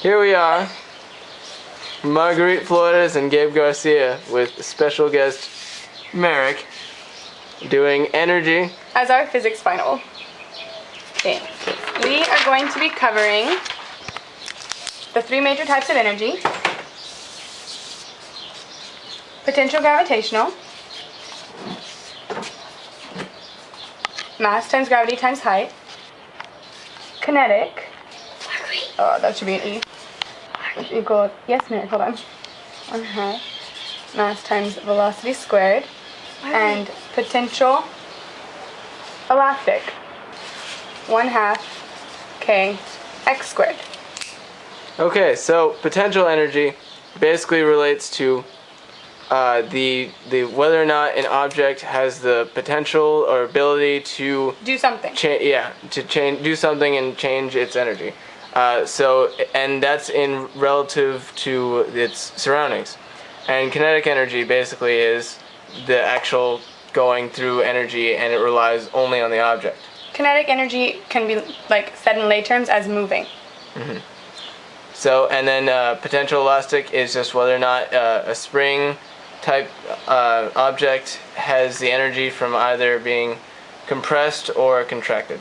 Here we are, Marguerite Flores and Gabe Garcia with special guest Merrick doing energy as our physics final. Okay. We are going to be covering the three major types of energy: potential gravitational, mass times gravity times height, kinetic, oh that should be an E, equal, yes Mary, hold on, 1/2 mass times velocity squared, and potential elastic, 1/2 k x squared. Okay, so potential energy basically relates to the whether or not an object has the potential or ability to do something. Do something and change its energy. And that's in relative to its surroundings. And kinetic energy basically is the actual going through energy, and it relies only on the object. Kinetic energy can be like said in lay terms as moving. Mm-hmm. So, and then potential elastic is just whether or not a spring type object has the energy from either being compressed or contracted.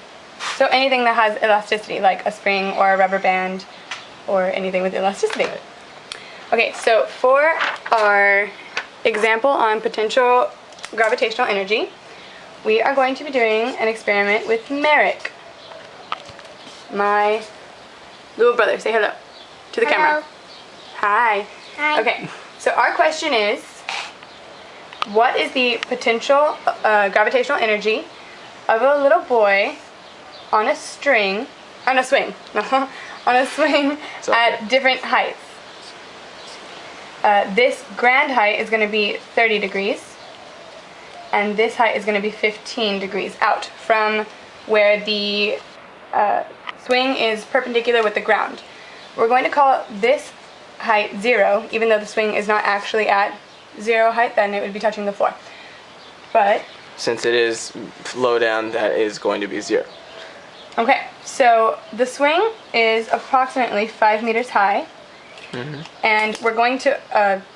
So anything that has elasticity, like a spring or a rubber band or anything with elasticity. Right. Okay, so for our example on potential gravitational energy, we are going to be doing an experiment with Merrick, my little brother. Say hello to the camera. Hi. Hi. Okay, so our question is, what is the potential gravitational energy of a little boy on a swing at different heights? This grand height is going to be 30 degrees, and this height is going to be 15 degrees out from where the swing is perpendicular with the ground. We're going to call this height 0, even though the swing is not actually at 0 height, then it would be touching the floor. But since it is low down, that is going to be 0. Okay, so the swing is approximately 5 meters high. Mm-hmm. And we're going to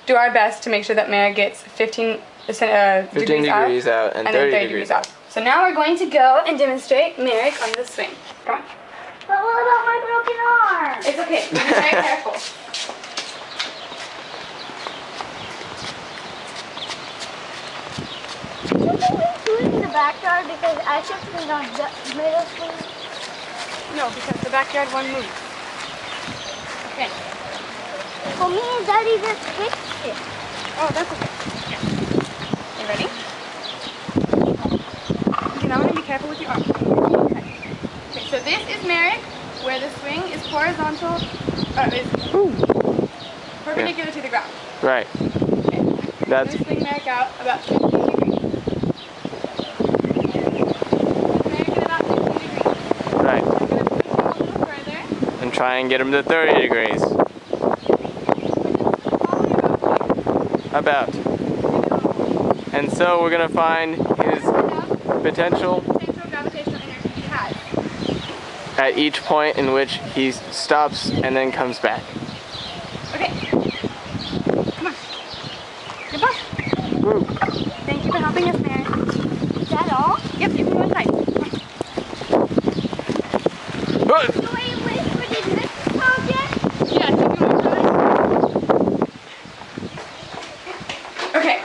do our best to make sure that Mary gets 15 degrees out and 30 degrees out. So now we're going to go and demonstrate Merrick on the swing. Come on. But what about my broken arm? It's okay. Be very careful. Shouldn't we do it in the backyard because I should swing on the middle swing? No, because the backyard one moves. Okay. Well, me and Daddy just fixed it. Oh, that's okay. You ready? Okay, now I'm going to be careful with your arm. Okay. Okay, so this is Merrick, where the swing is horizontal, is perpendicular to the ground. Right. Okay. That's. I'm going to swing Merrick out about 15 degrees. Merrick at about 15 degrees. Right. I'm going to push him a little further. And try and get him to 30 degrees. About. And so we're going to find his potential gravitational energy he has at each point in which he stops and then comes back. Okay. Come on. Goodbye. Woo. Thank you for helping us, Mary. Is that all? Yep, you can go inside. Good. Do we wait for the next project? Yeah, you can go inside. Okay.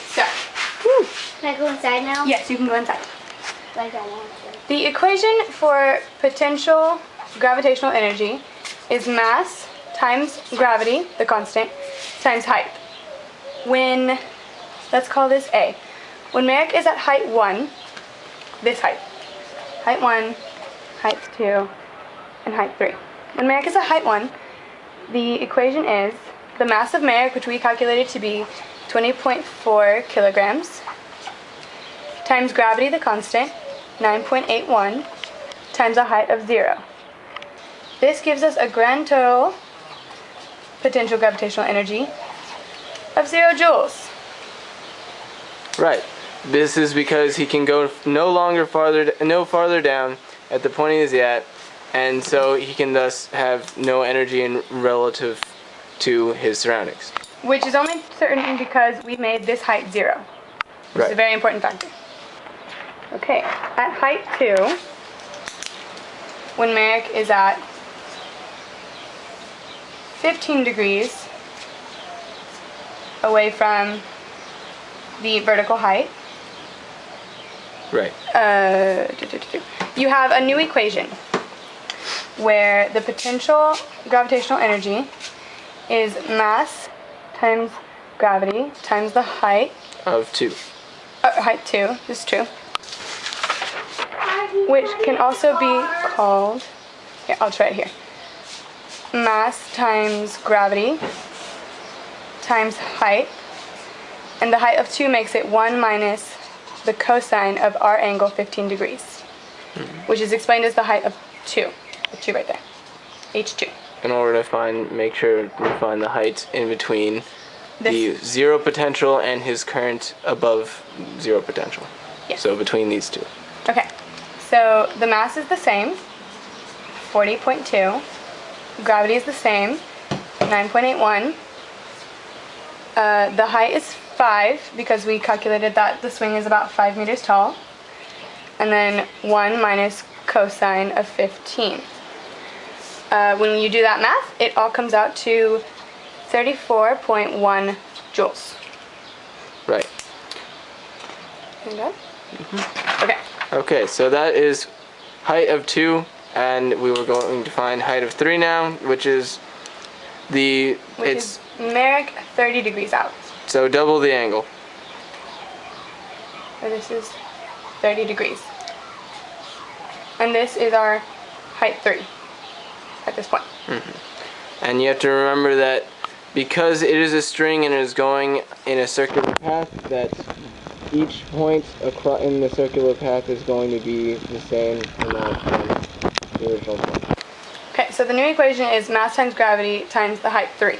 So. Can I go inside now? Yes, you can go inside. Like I want to. The equation for potential gravitational energy is mass times gravity, the constant, times height. When, let's call this A. When Merrick is at height 1, this height. Height 1, height 2, and height 3. When Merrick is at height 1, the equation is the mass of Merrick, which we calculated to be 20.4 kilograms, times gravity, the constant, 9.81, times a height of 0. This gives us a grand total potential gravitational energy of 0 joules. Right. This is because he can go no farther down at the point he's at and so he can thus have no energy in relative to his surroundings. Which is only certain because we made this height 0. Which is a very important factor. Okay, at height 2, when Merrick is at 15 degrees away from the vertical height, Right. You have a new equation where the potential gravitational energy is mass times gravity times the height Of 2. height 2, this is true, which can also be called, here, I'll try it here, mass times gravity times height, and the height of 2 makes it 1 minus the cosine of our angle 15 degrees, which is explained as the height of 2, the 2 right there, h2. In order to make sure we find the height in between the This. 0 potential and his current above 0 potential. Yes. So between these two. Okay, so the mass is the same, 40.2. Gravity is the same, 9.81. The height is 5 because we calculated that the swing is about 5 meters tall. And then 1 minus cosine of 15. When you do that math, it all comes out to 34.1 joules. Right. Okay. Okay, so that is height of 2, and we were going to find height of 3 now, which is Is Merrick 30 degrees out. so double the angle. So this is 30 degrees. And this is our height 3 at this point. And you have to remember that because it is a string and it is going in a circular path, that each point in the circular path is going to be the same amount from the original point. Okay, so the new equation is mass times gravity times the height 3,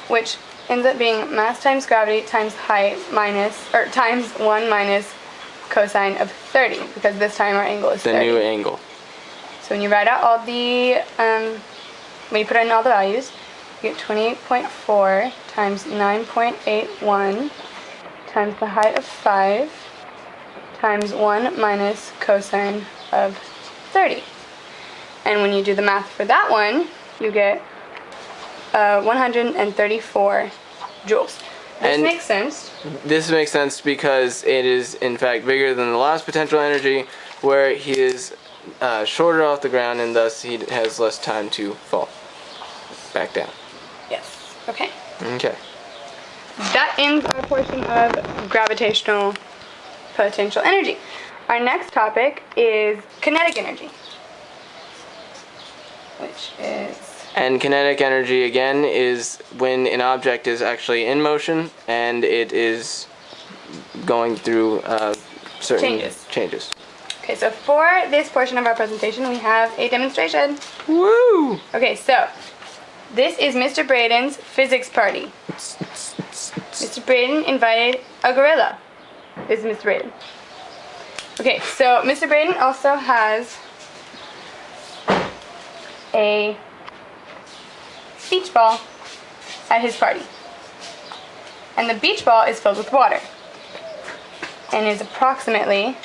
which ends up being mass times gravity times height times 1 minus cosine of 30, because this time our angle is 30. The new angle. So when you write out all the, when you put in all the values, you get 28.4 times 9.81 times the height of 5 times 1 minus cosine of 30. And when you do the math for that one, you get 134 joules. This makes sense. This makes sense because it is in fact bigger than the last potential energy, where he is shorter off the ground and thus he has less time to fall back down. Yes. Okay. Okay. That ends our portion of gravitational potential energy. Our next topic is kinetic energy, which is... And kinetic energy, again, is when an object is actually in motion and it is going through certain changes. Okay, so for this portion of our presentation, we have a demonstration. Woo! Okay, so this is Mr. Braden's physics party. Mr. Braden invited a gorilla. This is Mr. Braden. Okay, so Mr. Braden also has a beach ball at his party. And the beach ball is filled with water and is approximately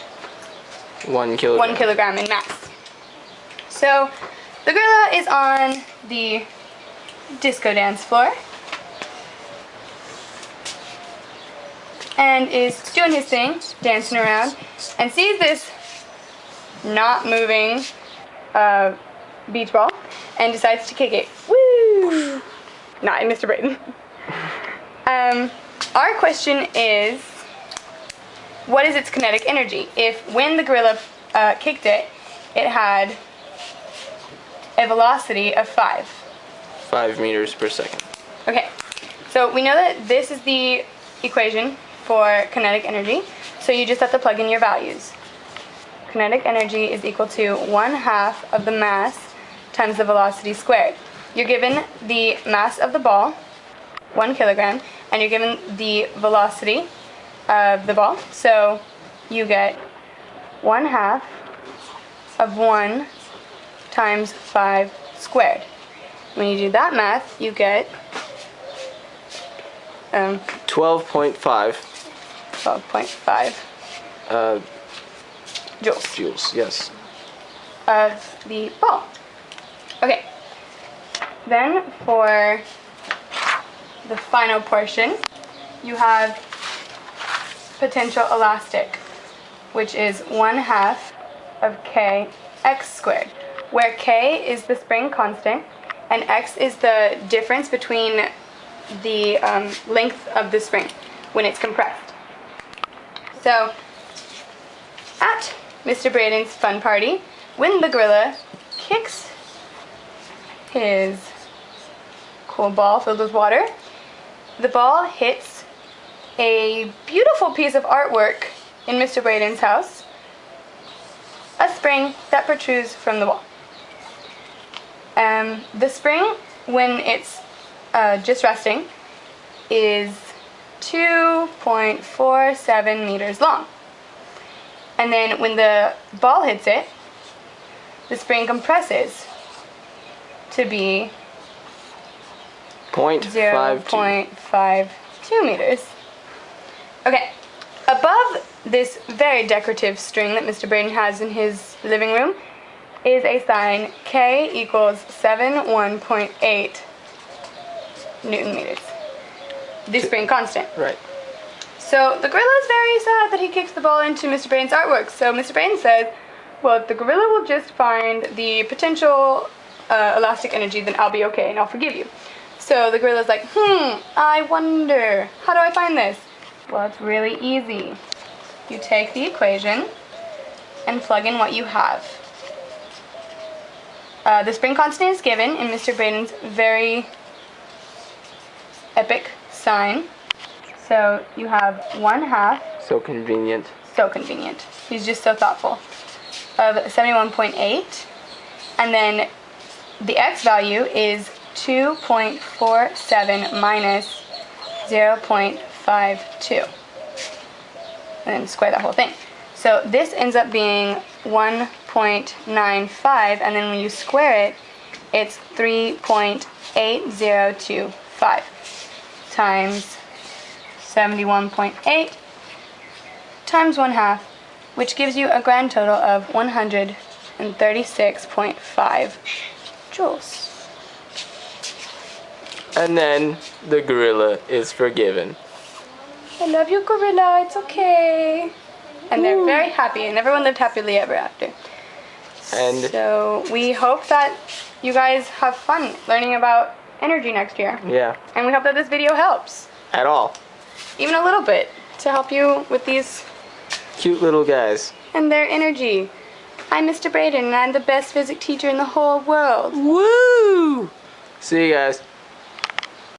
1 kilogram. 1 kilogram in mass. So the gorilla is on the disco dance floor and is doing his thing, dancing around, and sees this not moving beach ball and decides to kick it. Woo! Not in Mr. Braden. Our question is, what is its kinetic energy? If when the gorilla kicked it, it had a velocity of 5. 5 meters per second. Okay, so we know that this is the equation for kinetic energy, so you just have to plug in your values. Kinetic energy is equal to 1/2 of the mass times the velocity squared. You're given the mass of the ball, 1 kilogram, and you're given the velocity of the ball, so you get 1/2 of 1 times 5 squared. When you do that math, you get 12.5 12.5 joules joules. Yes. of the ball. Okay. Then for the final portion, you have potential elastic, which is 1/2 of kx squared, where k is the spring constant and x is the difference between the length of the spring when it's compressed. So at Mr. Braden's fun party, when the gorilla kicks his cool ball filled with water, the ball hits a beautiful piece of artwork in Mr. Braden's house, a spring that protrudes from the wall. The spring, when it's just resting, is 2.47 meters long. And then when the ball hits it, the spring compresses to be 0.52 meters. Okay, above this very decorative string that Mr. Braden has in his living room is a sign K equals 71.8 Newton meters. The spring constant. Right. So the gorilla is very sad that he kicks the ball into Mr. Braden's artwork. So Mr. Braden says, well, if the gorilla will just find the potential elastic energy, then I'll be okay and I'll forgive you. So the gorilla's like, I wonder, how do I find this? Well, it's really easy. You take the equation and plug in what you have. The spring constant is given in Mr. Braden's very epic sign. So you have 1/2. So convenient. So convenient. He's just so thoughtful. Of 71.8. And then the x value is 2.47 minus 0.52. And then square that whole thing. So this ends up being 1.95, and then when you square it, it's 3.8025 times 71.8 times 1/2, which gives you a grand total of 136.5 joules. And then the gorilla is forgiven. I love you, gorilla, it's okay. And they're very happy, and everyone lived happily ever after. And so we hope that you guys have fun learning about energy next year. yeah. And we hope that this video helps. At all. Even a little bit, to help you with these Cute little guys. and their energy. I'm Mr. Braden, and I'm the best physics teacher in the whole world. Woo! See you guys.